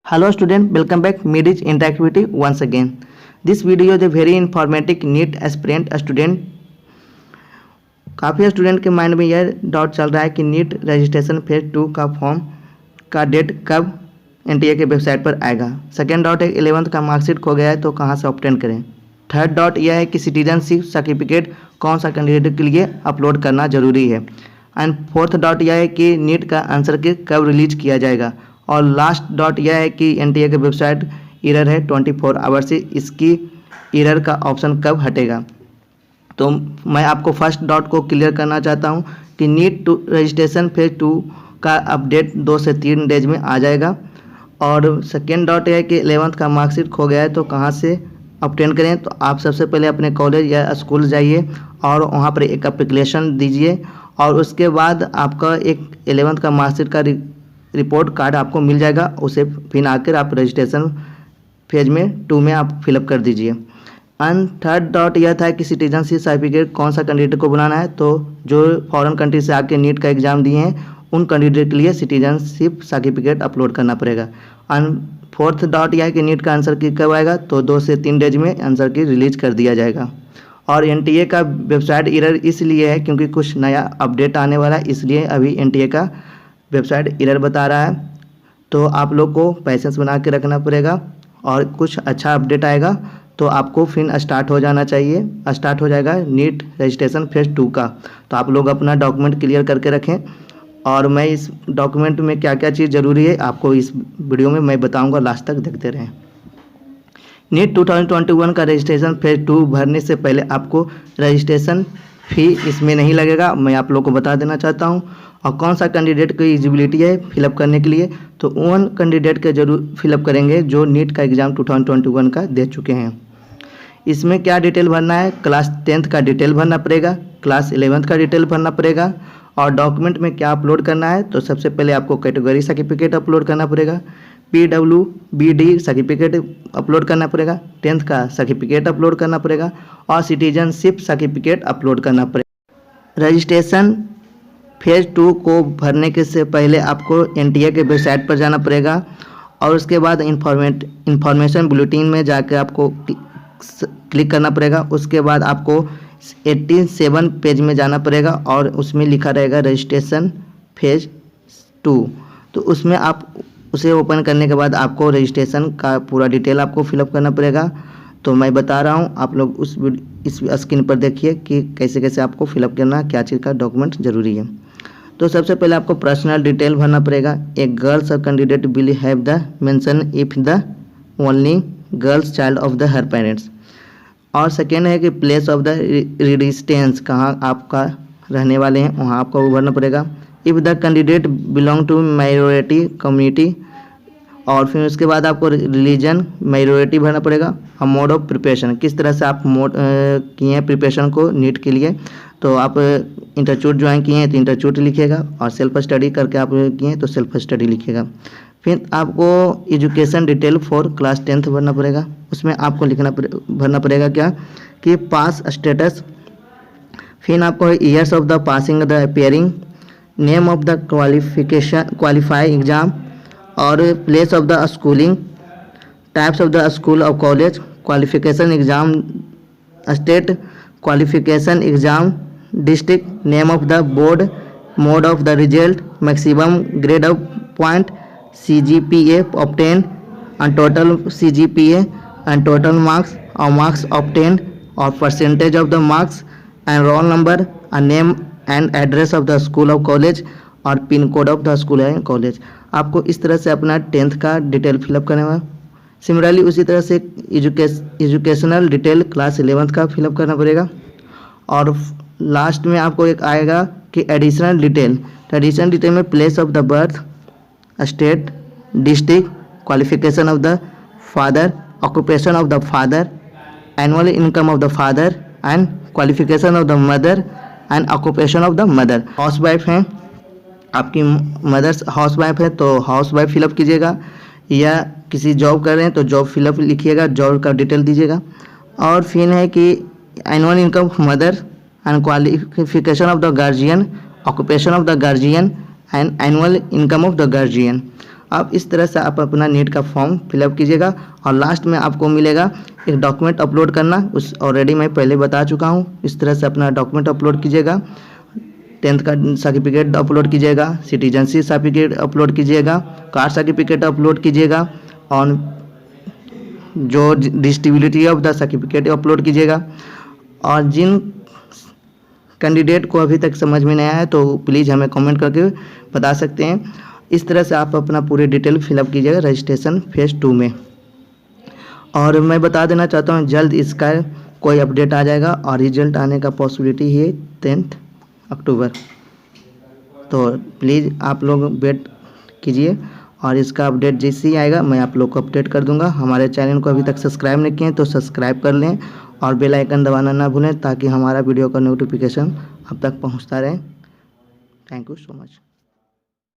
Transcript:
Hello student, welcome back Midis Interactivity once again. This video is a very informative NEET aspirant student. काफ़ी student के mind में यह doubt चल रहा है कि नीट रजिस्ट्रेशन फेज 2 का फॉर्म का डेट कब एनटीए के वेबसाइट पर आएगा। सेकेंड डाउट है 11th का मार्कशीट खो गया है तो कहाँ से ऑब्टेन करें। थर्ड डाउट यह है कि सिटीजनशिप सर्टिफिकेट कौन सा कैंडिडेट के लिए अपलोड करना जरूरी है। एंड फोर्थ डाउट यह है कि नीट का आंसर की कब रिलीज किया जाएगा। और लास्ट डॉट यह है कि एनटीए के वेबसाइट एरर है 24 आवर से, इसकी एरर का ऑप्शन कब हटेगा। तो मैं आपको फर्स्ट डॉट को क्लियर करना चाहता हूं कि नीट रजिस्ट्रेशन फेज 2 का अपडेट 2 से 3 डेज में आ जाएगा। और सेकेंड डॉट है कि 11th का मार्कशीट खो गया है तो कहां से ऑब्टेन करें। तो आप सबसे पहले अपने कॉलेज या स्कूल जाइए और वहां पर एक एप्लीकेशन दीजिए और उसके बाद आपका एक 11th का मार्कशीट का रिपोर्ट कार्ड आपको मिल जाएगा। उसे फिर आकर आप रजिस्ट्रेशन फेज में 2 में आप फिलअप कर दीजिए। एंड थर्ड डॉट यह था कि सिटीजनशिप सर्टिफिकेट कौन सा कैंडिडेट को बनाना है। तो जो फॉरेन कंट्री से आके नीट का एग्ज़ाम दिए हैं उन कैंडिडेट के लिए सिटीजनशिप सर्टिफिकेट अपलोड करना पड़ेगा। एंड फोर्थ डॉट यह है कि नीट का आंसर की कब आएगा। तो 2 से 3 डेज में आंसर की रिलीज कर दिया जाएगा। और एनटीए का वेबसाइट एरर इसलिए है क्योंकि कुछ नया अपडेट आने वाला है, इसलिए अभी एनटीए का वेबसाइट एरर बता रहा है। तो आप लोग को पैसेंस बना के रखना पड़ेगा और कुछ अच्छा अपडेट आएगा तो आपको फिर स्टार्ट हो जाना चाहिए। स्टार्ट हो जाएगा नीट रजिस्ट्रेशन फेज 2 का। तो आप लोग अपना डॉक्यूमेंट क्लियर करके रखें और मैं इस डॉक्यूमेंट में क्या क्या चीज़ ज़रूरी है आपको इस वीडियो में मैं बताऊंगा, लास्ट तक देखते रहें। नीट 2021 का रजिस्ट्रेशन फेज 2 भरने से पहले आपको रजिस्ट्रेशन फी इसमें नहीं लगेगा, मैं आप लोग को बता देना चाहता हूं। और कौन सा कैंडिडेट की एलिजिबिलिटी है फिलअप करने के लिए, तो उन कैंडिडेट के जरूर फिलअप करेंगे जो नीट का एग्ज़ाम 2021 का दे चुके हैं। इसमें क्या डिटेल भरना है, क्लास 10th का डिटेल भरना पड़ेगा, क्लास 11th का डिटेल भरना पड़ेगा। और डॉक्यूमेंट में क्या अपलोड करना है, तो सबसे पहले आपको कैटेगरी सर्टिफिकेट अपलोड करना पड़ेगा, PWBD सर्टिफिकेट अपलोड करना पड़ेगा, 10th का सर्टिफिकेट अपलोड करना पड़ेगा और सिटीजनशिप सर्टिफिकेट अपलोड करना पड़ेगा। रजिस्ट्रेशन फेज 2 को भरने के से पहले आपको एनटीए के वेबसाइट पर जाना पड़ेगा और उसके बाद इंफॉर्मेशन बुलेटिन में जाकर आपको क्लिक करना पड़ेगा। उसके बाद आपको 87 पेज में जाना पड़ेगा और उसमें लिखा रहेगा रजिस्ट्रेशन फेज 2। तो उसमें आप उसे ओपन करने के बाद आपको रजिस्ट्रेशन का पूरा डिटेल आपको फिलअप करना पड़ेगा। तो मैं बता रहा हूँ, आप लोग इस स्क्रीन पर देखिए कि कैसे कैसे आपको फिलअप करना, क्या चीज़ का डॉक्यूमेंट ज़रूरी है। तो सबसे पहले आपको पर्सनल डिटेल भरना पड़ेगा। एक girls candidate will have the mention if the only girls child of the her parents. और सेकेंड है कि प्लेस ऑफ द रेजिडेंस, कहाँ आपका रहने वाले हैं वहाँ आपको भरना पड़ेगा। If the candidate belong to minority community, और फिर उसके बाद आपको रिलीजन माइनॉरिटी भरना पड़ेगा। और मोड ऑफ प्रिपरेशन, किस तरह से आप किए हैं प्रिपरेशन को नीट के लिए। तो आप इंस्टीट्यूट ज्वाइन किए हैं तो इंस्टीट्यूट लिखिएगा और सेल्फ स्टडी करके आप किए हैं तो सेल्फ स्टडी लिखिएगा। फिर आपको education detail for class 10th भरना पड़ेगा। उसमें आपको भरना पड़ेगा क्या कि पास स्टेटस, फिर आपको years of the passing the appearing, name of the qualify exam और place of the schooling, types of the school और college, qualification exam state, qualification exam district, name of the board, mode of the result, maximum grade of point, CGPA obtained and total CGPA and total marks or marks obtained or percentage of the marks and roll number and name and address of the school or college और pin code of the school है college. आपको इस तरह से अपना 10th का detail fill up करना है। सिमिलरली उसी तरह से एजुकेशनल डिटेल क्लास 11th का फिलअप करना पड़ेगा। और लास्ट में आपको एक आएगा कि एडिशनल डिटेल। तो एडिशनल डिटेल में place of the birth, state, district, qualification of the father, occupation of the father, annual income of the father and qualification of the mother and occupation of the mother. House wife हैं, आपकी mother house wife है तो house wife fill up कीजिएगा, या किसी job कर रहे हैं तो जॉब फिलअप लिखिएगा, जॉब का डिटेल दीजिएगा। और फिर है कि annual income of mother and qualification of the guardian, occupation of the guardian and annual income of the guardian. अब इस तरह से आप अपना नीट का फॉर्म फिलअप कीजिएगा और लास्ट में आपको मिलेगा एक डॉक्यूमेंट अपलोड करना। उस ऑलरेडी मैं पहले बता चुका हूँ। इस तरह से अपना डॉक्यूमेंट अपलोड कीजिएगा, 10th का सर्टिफिकेट अपलोड कीजिएगा, सिटीजनशिप सर्टिफिकेट अपलोड कीजिएगा, कास्ट सर्टिफिकेट अपलोड कीजिएगा और जो डिस्टेबिलिटी ऑफ द सर्टिफिकेट अपलोड कीजिएगा। और जिन कैंडिडेट को अभी तक समझ में नहीं आया तो प्लीज़ हमें कमेंट करके बता सकते हैं। इस तरह से आप अपना पूरे डिटेल फिलअप कीजिएगा रजिस्ट्रेशन फेज़ 2 में। और मैं बता देना चाहता हूँ जल्द इसका कोई अपडेट आ जाएगा और रिजल्ट आने का पॉसिबिलिटी है 10 अक्टूबर। तो प्लीज़ आप लोग वेट कीजिए और इसका अपडेट जैसे ही आएगा मैं आप लोग को अपडेट कर दूंगा। हमारे चैनल को अभी तक सब्सक्राइब नहीं किए तो सब्सक्राइब कर लें और बेल आइकन दबाना ना भूलें ताकि हमारा वीडियो का नोटिफिकेशन अब तक पहुंचता रहे। Thank you so much.